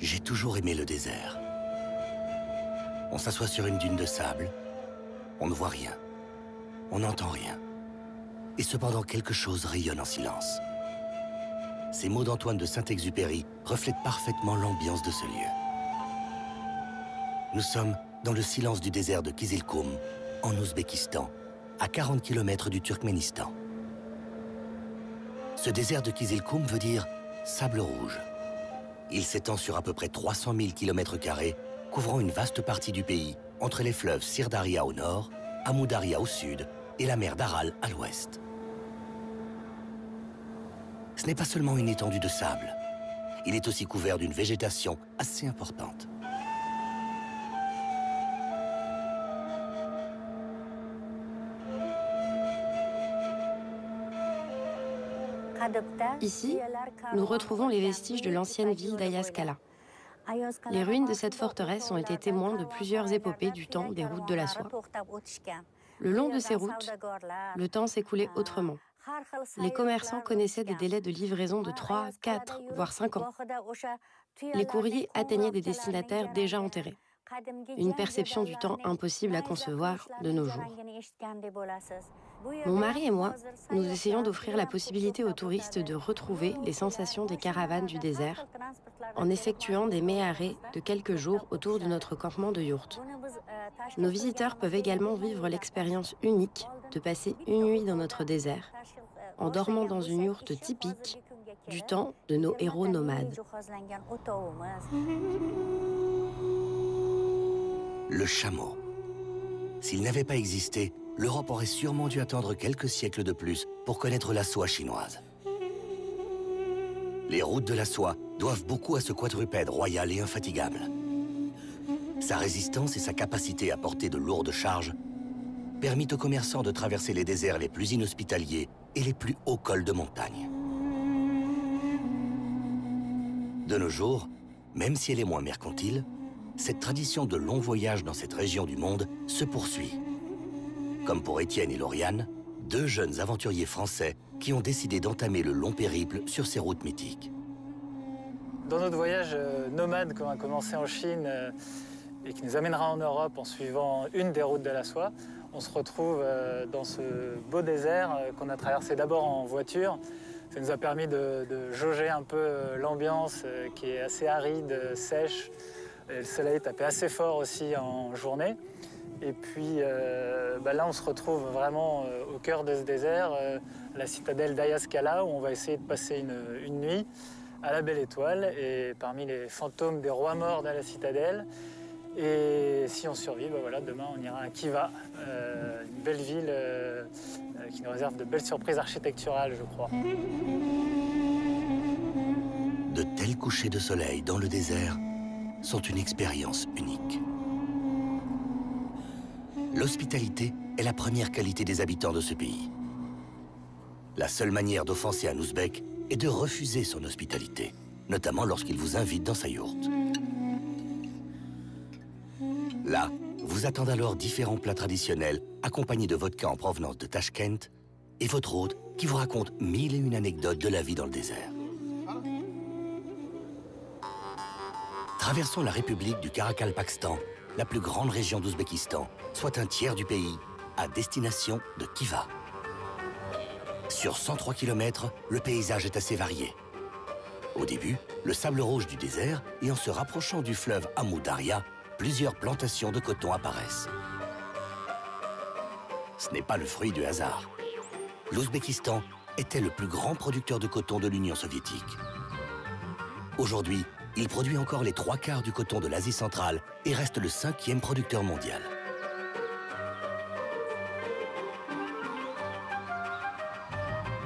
J'ai toujours aimé le désert. On s'assoit sur une dune de sable, on ne voit rien, on n'entend rien. Et cependant, quelque chose rayonne en silence. Ces mots d'Antoine de Saint-Exupéry reflètent parfaitement l'ambiance de ce lieu. Nous sommes dans le silence du désert de Kizilkoum, en Ouzbékistan, à 40 km du Turkménistan. Ce désert de Kizilkoum veut dire « sable rouge ». Il s'étend sur à peu près 300 000 km², couvrant une vaste partie du pays, entre les fleuves Sirdaria au nord, Amoudaria au sud et la mer d'Aral à l'ouest. Ce n'est pas seulement une étendue de sable, il est aussi couvert d'une végétation assez importante. Ici, nous retrouvons les vestiges de l'ancienne ville d'Ayaskala. Les ruines de cette forteresse ont été témoins de plusieurs épopées du temps des routes de la soie. Le long de ces routes, le temps s'écoulait autrement. Les commerçants connaissaient des délais de livraison de 3, 4, voire 5 ans. Les courriers atteignaient des destinataires déjà enterrés. Une perception du temps impossible à concevoir de nos jours. Mon mari et moi, nous essayons d'offrir la possibilité aux touristes de retrouver les sensations des caravanes du désert en effectuant des méarrêts de quelques jours autour de notre campement de yourte. Nos visiteurs peuvent également vivre l'expérience unique de passer une nuit dans notre désert en dormant dans une yourte typique du temps de nos héros nomades. Le chameau. S'il n'avait pas existé, l'Europe aurait sûrement dû attendre quelques siècles de plus pour connaître la soie chinoise. Les routes de la soie doivent beaucoup à ce quadrupède royal et infatigable. Sa résistance et sa capacité à porter de lourdes charges permit aux commerçants de traverser les déserts les plus inhospitaliers et les plus hauts cols de montagne. De nos jours, même si elle est moins mercantile, cette tradition de longs voyages dans cette région du monde se poursuit. Comme pour Étienne et Lauriane, deux jeunes aventuriers français qui ont décidé d'entamer le long périple sur ces routes mythiques. Dans notre voyage nomade qu'on a commencé en Chine et qui nous amènera en Europe en suivant une des routes de la soie, on se retrouve dans ce beau désert qu'on a traversé d'abord en voiture. Ça nous a permis de jauger un peu l'ambiance qui est assez aride, sèche. Et le soleil tapait assez fort aussi en journée. Et puis là, on se retrouve vraiment au cœur de ce désert, la citadelle d'Ayaskala, où on va essayer de passer une nuit à la Belle Étoile, et parmi les fantômes des rois morts de la citadelle. Et si on survit, demain on ira à Khiva, une belle ville qui nous réserve de belles surprises architecturales, je crois. De tels couchers de soleil dans le désert sont une expérience unique. L'hospitalité est la première qualité des habitants de ce pays. La seule manière d'offenser un Ouzbek est de refuser son hospitalité, notamment lorsqu'il vous invite dans sa yourte. Là, vous attendent alors différents plats traditionnels accompagnés de vodka en provenance de Tachkent et votre hôte qui vous raconte 1001 anecdotes de la vie dans le désert. Traversons la République du Karakalpakstan, la plus grande région d'Ouzbékistan, soit un tiers du pays, à destination de Khiva. Sur 103 km, le paysage est assez varié. Au début, le sable rouge du désert, et en se rapprochant du fleuve Amoudaria, plusieurs plantations de coton apparaissent. Ce n'est pas le fruit du hasard. L'Ouzbékistan était le plus grand producteur de coton de l'Union soviétique. Aujourd'hui, il produit encore les 3/4 du coton de l'Asie centrale et reste le 5e producteur mondial.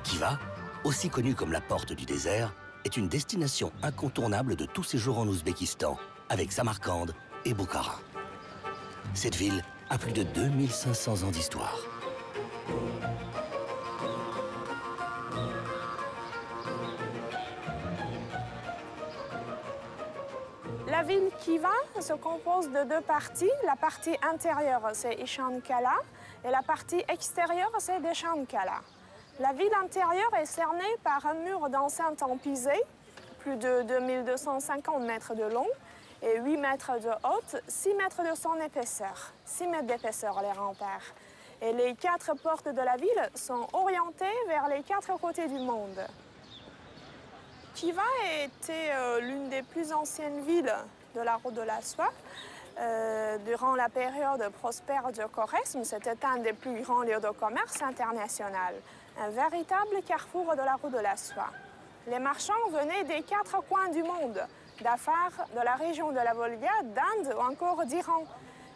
Khiva, aussi connue comme la porte du désert, est une destination incontournable de tout séjour en Ouzbékistan, avec Samarcande et Bokhara. Cette ville a plus de 2500 ans d'histoire. La ville Khiva se compose de deux parties. La partie intérieure, c'est Ishankala, et la partie extérieure, c'est Deshankala. La ville intérieure est cernée par un mur d'enceinte en pisé, plus de 2250 mètres de long et 8 mètres de haute, 6 mètres de son épaisseur. 6 mètres d'épaisseur, les remparts. Et les 4 portes de la ville sont orientées vers les 4 côtés du monde. Khiva était l'une des plus anciennes villes de la route de la soie. Durant la période prospère du Khorezm, c'était un des plus grands lieux de commerce international, un véritable carrefour de la route de la soie. Les marchands venaient des 4 coins du monde, d'Afar, de la région de la Volga, d'Inde ou encore d'Iran.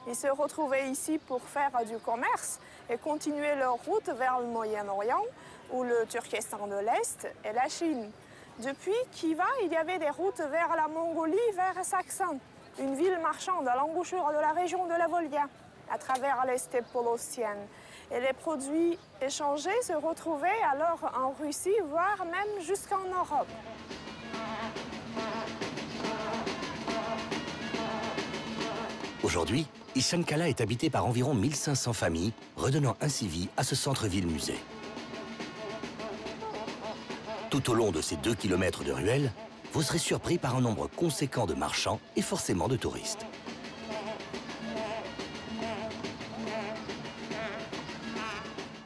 Ils se retrouvaient ici pour faire du commerce et continuer leur route vers le Moyen-Orient ou le Turkestan de l'Est et la Chine. Depuis Khiva, il y avait des routes vers la Mongolie, vers Saksan, une ville marchande à l'embouchure de la région de la Volga, à travers les steppes polossiennes. Et les produits échangés se retrouvaient alors en Russie, voire même jusqu'en Europe. Aujourd'hui, Ishane-Kala est habité par environ 1500 familles, redonnant ainsi vie à ce centre-ville-musée. Tout au long de ces 2 km de ruelles, vous serez surpris par un nombre conséquent de marchands et forcément de touristes.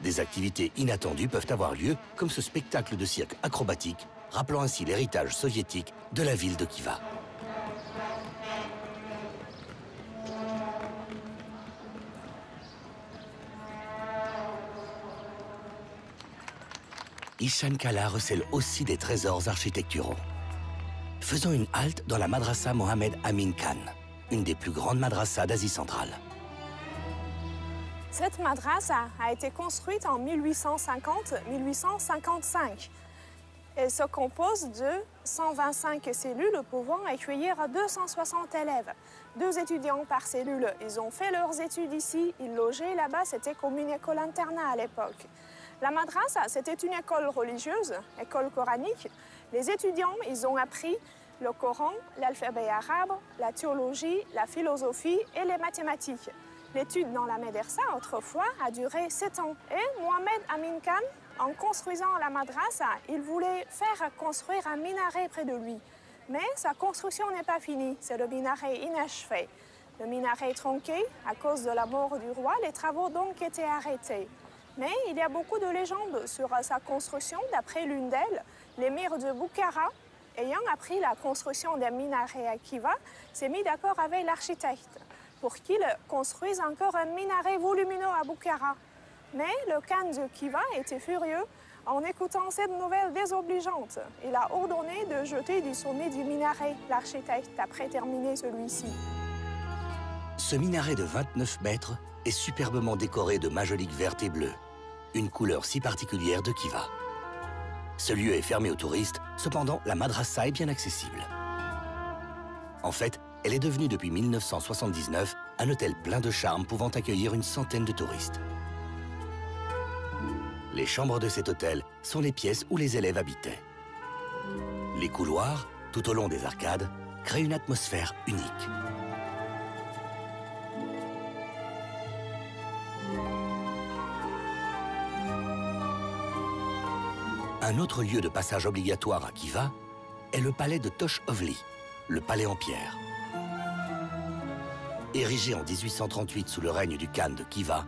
Des activités inattendues peuvent avoir lieu, comme ce spectacle de cirque acrobatique, rappelant ainsi l'héritage soviétique de la ville de Khiva. Ishane-Kala recèle aussi des trésors architecturaux. Faisons une halte dans la madrasa Mohammed Amin Khan, une des plus grandes madrasas d'Asie centrale. Cette madrasa a été construite en 1850-1855. Elle se compose de 125 cellules pouvant accueillir 260 élèves. 2 étudiants par cellule. Ils ont fait leurs études ici, ils logeaient là-bas, c'était comme une école internat à l'époque. La madrasa, c'était une école religieuse, école coranique. Les étudiants, ils ont appris le Coran, l'alphabet arabe, la théologie, la philosophie et les mathématiques. L'étude dans la médersa, autrefois, a duré 7 ans. Et Mohammed Amin Khan, en construisant la madrasa, il voulait faire construire un minaret près de lui. Mais sa construction n'est pas finie, c'est le minaret inachevé. Le minaret est tronqué, à cause de la mort du roi, les travaux ont donc été arrêtés. Mais il y a beaucoup de légendes sur sa construction. D'après l'une d'elles, l'émir de Bukhara, ayant appris la construction des minarets à Khiva, s'est mis d'accord avec l'architecte pour qu'il construise encore un minaret volumineux à Bukhara. Mais le khan de Khiva était furieux en écoutant cette nouvelle désobligeante. Il a ordonné de jeter du sommet du minaret l'architecte après terminer celui-ci. Ce minaret de 29 mètres est superbement décoré de majoliques vertes et bleues, une couleur si particulière de Khiva. Ce lieu est fermé aux touristes, cependant la madrasa est bien accessible. En fait, elle est devenue depuis 1979 un hôtel plein de charme pouvant accueillir une centaine de touristes. Les chambres de cet hôtel sont les pièces où les élèves habitaient. Les couloirs, tout au long des arcades, créent une atmosphère unique. Un autre lieu de passage obligatoire à Khiva est le palais de Tosh-Ovli, le palais en pierre. Érigé en 1838 sous le règne du khan de Khiva,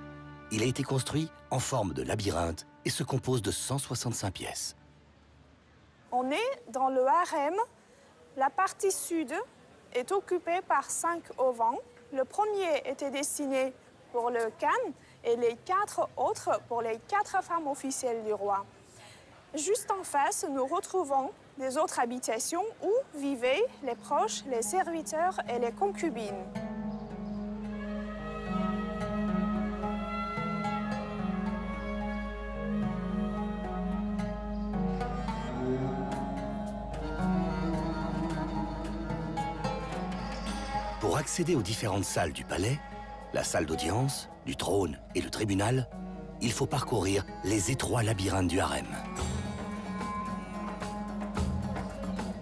il a été construit en forme de labyrinthe et se compose de 165 pièces. On est dans le harem. La partie sud est occupée par 5 auvents. Le premier était destiné pour le khan et les 4 autres pour les 4 femmes officielles du roi. Juste en face, nous retrouvons des autres habitations où vivaient les proches, les serviteurs et les concubines. Pour accéder aux différentes salles du palais, la salle d'audience, du trône et le tribunal, il faut parcourir les étroits labyrinthes du harem.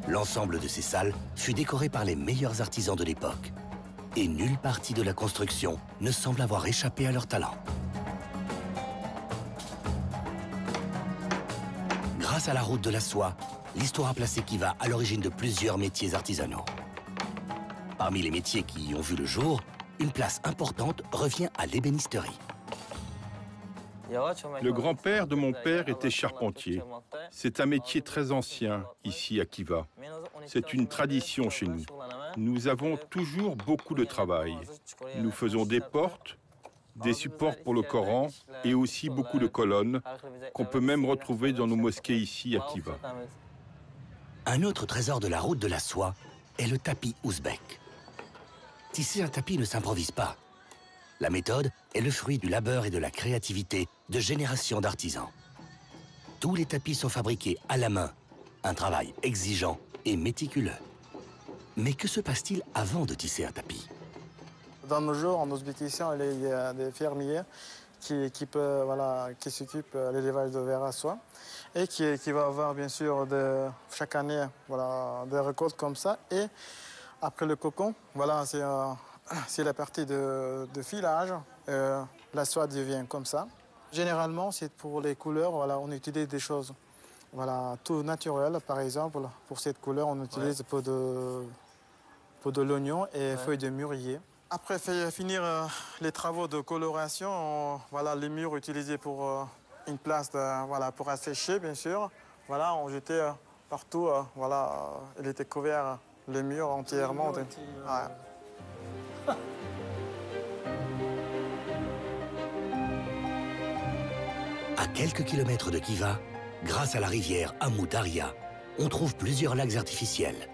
L'ensemble de ces salles fut décoré par les meilleurs artisans de l'époque. Et nulle partie de la construction ne semble avoir échappé à leur talent. Grâce Grâce à la route de la soie, l'histoire a placé Khiva à l'origine de plusieurs métiers artisanaux. Parmi les métiers qui y ont vu le jour, une place importante revient à l'ébénisterie. Le grand-père de mon père était charpentier. C'est un métier très ancien ici à Khiva. C'est une tradition chez nous. Nous avons toujours beaucoup de travail. Nous faisons des portes, des supports pour le Coran et aussi beaucoup de colonnes qu'on peut même retrouver dans nos mosquées ici à Khiva. Un autre trésor de la route de la soie est le tapis ouzbek. Tisser un tapis ne s'improvise pas. La méthode est le fruit du labeur et de la créativité de générations d'artisans. Tous les tapis sont fabriqués à la main, un travail exigeant et méticuleux. Mais que se passe-t-il avant de tisser un tapis? Dans nos jours, en Ouzbékistan, il y a des fermiers qui s'occupent de l'élevage de vers à soie et qui va avoir bien sûr chaque année des récoltes comme ça. Et après le cocon, c'est la partie de filage. La soie devient comme ça. Généralement, c'est pour les couleurs, on utilise des choses tout naturelles. Par exemple, pour cette couleur, on utilise peau de l'oignon et feuilles de mûrier. Après finir les travaux de coloration, les murs utilisés pour une place pour assécher, bien sûr. On jetait partout, il était couvert le mur entièrement. À quelques kilomètres de Khiva, grâce à la rivière Amou Daria, on trouve plusieurs lacs artificiels.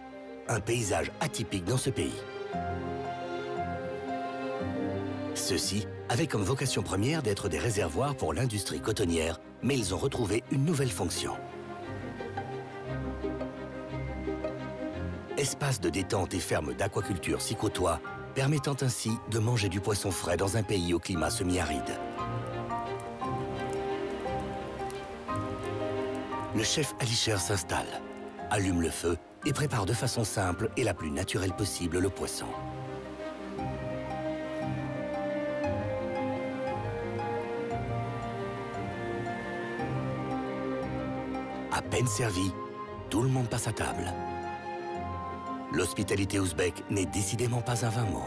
Un paysage atypique dans ce pays. Ceux-ci avaient comme vocation première d'être des réservoirs pour l'industrie cotonnière, mais ils ont retrouvé une nouvelle fonction. Espaces de détente et fermes d'aquaculture s'y côtoient, permettant ainsi de manger du poisson frais dans un pays au climat semi-aride. Le chef Alisher s'installe, allume le feu et prépare de façon simple et la plus naturelle possible le poisson. À peine servi, tout le monde passe à table. L'hospitalité ouzbèque n'est décidément pas un vain mot.